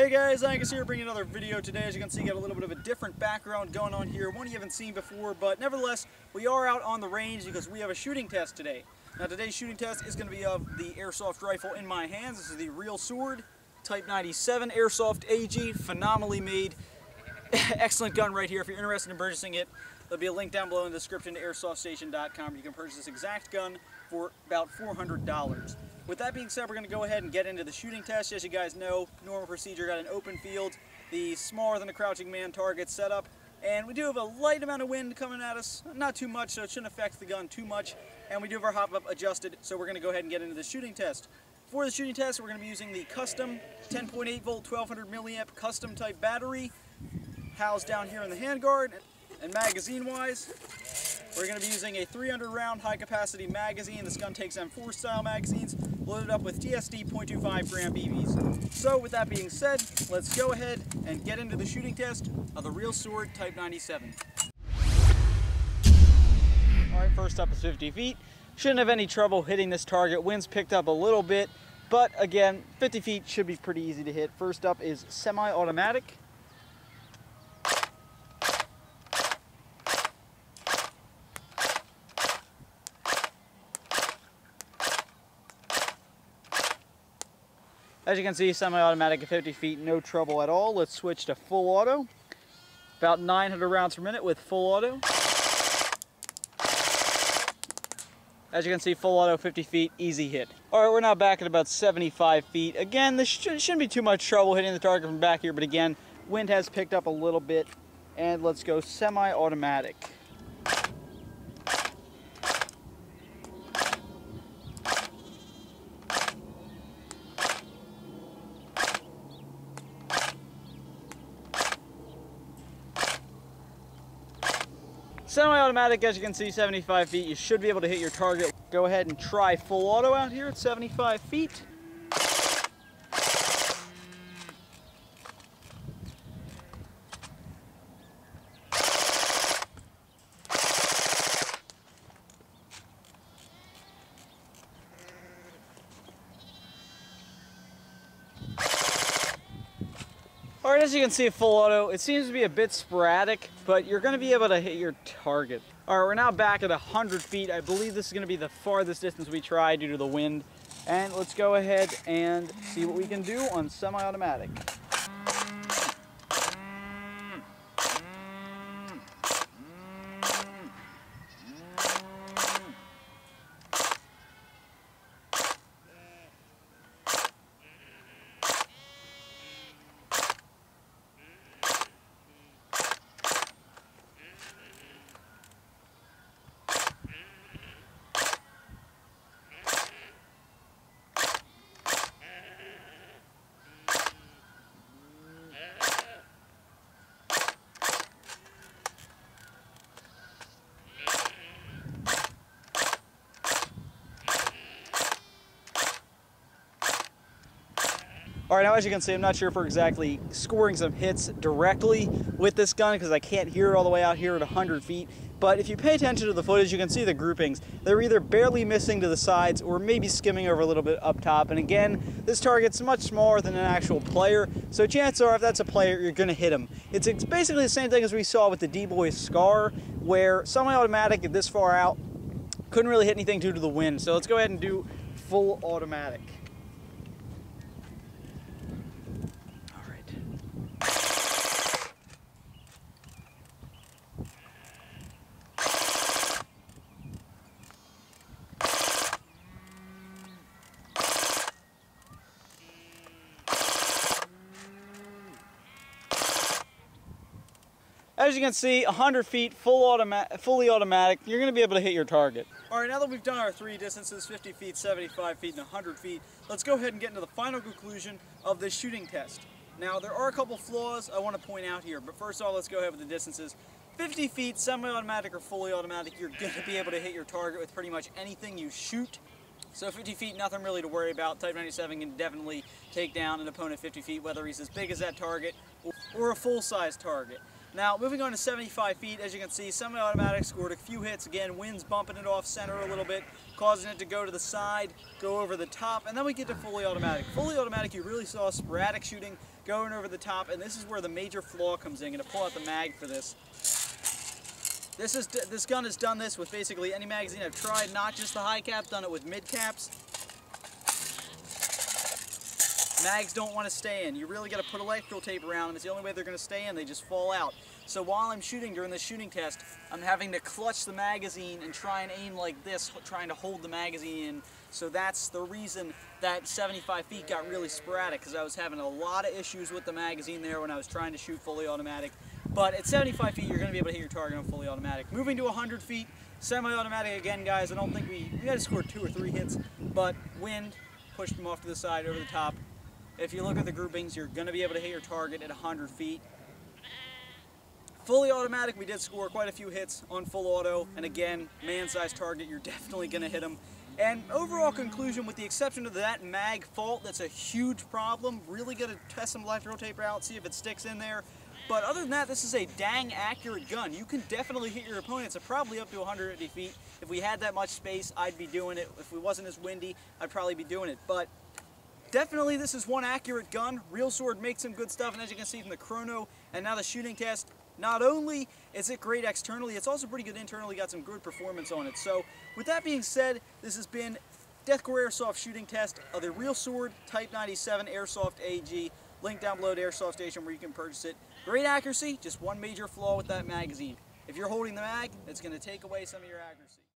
Hey guys, Angus here bringing another video today. As you can see, got a little bit of a different background going on here, one you haven't seen before, but nevertheless, we are out on the range because we have a shooting test today. Now today's shooting test is going to be of the airsoft rifle in my hands. This is the Real Sword Type 97 Airsoft AEG, phenomenally made. Excellent gun right here. If you're interested in purchasing it, there'll be a link down below in the description to airsoftstation.com. You can purchase this exact gun for about $400. With that being said, we're going to go ahead and get into the shooting test. As you guys know, normal procedure, got an open field, the smaller than a crouching man target setup, and we do have a light amount of wind coming at us, not too much, so it shouldn't affect the gun too much, and we do have our hop-up adjusted, so we're going to go ahead and get into the shooting test. For the shooting test, we're going to be using the custom 10.8 volt 1200 milliamp custom type battery, housed down here in the handguard. And magazine-wise, we're going to be using a 300 round high-capacity magazine. This gun takes M4 style magazines, loaded up with TSD .25 gram BBs. So with that being said, let's go ahead and get into the shooting test of the Real Sword Type 97. Alright, first up is 50 feet. Shouldn't have any trouble hitting this target. Wind's picked up a little bit, but again, 50 feet should be pretty easy to hit. First up is semi-automatic. As you can see, semi-automatic at 50 feet, no trouble at all. Let's switch to full auto. About 900 rounds per minute with full auto. As you can see, full auto, 50 feet, easy hit. All right, we're now back at about 75 feet. Again, this shouldn't be too much trouble hitting the target from back here, but again, wind has picked up a little bit. And let's go semi-automatic. Semi-automatic, as you can see, 75 feet. You should be able to hit your target. Go ahead and try full auto out here at 75 feet. Alright, as you can see, full auto, it seems to be a bit sporadic, but you're going to be able to hit your target. Alright, we're now back at 100 feet. I believe this is going to be the farthest distance we try due to the wind. And let's go ahead and see what we can do on semi-automatic. Alright, now as you can see, I'm not sure if we're exactly scoring some hits directly with this gun because I can't hear it all the way out here at 100 feet. But if you pay attention to the footage, you can see the groupings. They're either barely missing to the sides or maybe skimming over a little bit up top. And again, this target's much smaller than an actual player, so chances are if that's a player, you're going to hit him. It's basically the same thing as we saw with the D-Boy Scar, where semi-automatic this far out couldn't really hit anything due to the wind. So let's go ahead and do full automatic. As you can see, 100 feet, fully automatic, you're going to be able to hit your target. Alright, now that we've done our three distances, 50 feet, 75 feet, and 100 feet, let's go ahead and get into the final conclusion of this shooting test. Now, there are a couple flaws I want to point out here, but first of all, let's go ahead with the distances. 50 feet, semi-automatic or fully automatic, you're going to be able to hit your target with pretty much anything you shoot. So 50 feet, nothing really to worry about. Type 97 can definitely take down an opponent 50 feet, whether he's as big as that target or a full-size target. Now, moving on to 75 feet, as you can see, semi-automatic scored a few hits. Again, wind's bumping it off center a little bit, causing it to go to the side, go over the top, and then we get to fully automatic. Fully automatic, you really saw sporadic shooting going over the top, and this is where the major flaw comes in. I'm going to pull out the mag for this. This gun has done this with basically any magazine I've tried, not just the high caps, done it with mid caps. Mags don't want to stay in. You really got to put electrical tape around them. It's the only way they're going to stay in. They just fall out. So while I'm shooting during this shooting test, I'm having to clutch the magazine and try and aim like this, trying to hold the magazine in. So that's the reason that 75 feet got really sporadic, because I was having a lot of issues with the magazine there when I was trying to shoot fully automatic. But at 75 feet, you're going to be able to hit your target on fully automatic. Moving to 100 feet, semi-automatic again, guys. I don't think we had to score 2 or 3 hits, but wind pushed them off to the side, over the top. If you look at the groupings, you're going to be able to hit your target at 100 feet. Fully automatic, we did score quite a few hits on full auto, and again, man-sized target, you're definitely going to hit them. And overall conclusion, with the exception of that mag fault, that's a huge problem. Really got to test some electrical tape out, see if it sticks in there. But other than that, this is a dang accurate gun. You can definitely hit your opponents at probably up to 150 feet. If we had that much space, I'd be doing it. If it wasn't as windy, I'd probably be doing it. But definitely this is one accurate gun. Real Sword makes some good stuff, and as you can see from the chrono and now the shooting test, not only is it great externally, it's also pretty good internally, got some good performance on it. So with that being said, this has been Deathcore Airsoft shooting test of the Real Sword Type 97 Airsoft AEG. Link down below to Airsoft Station where you can purchase it. Great accuracy, just one major flaw with that magazine. If you're holding the mag, it's going to take away some of your accuracy.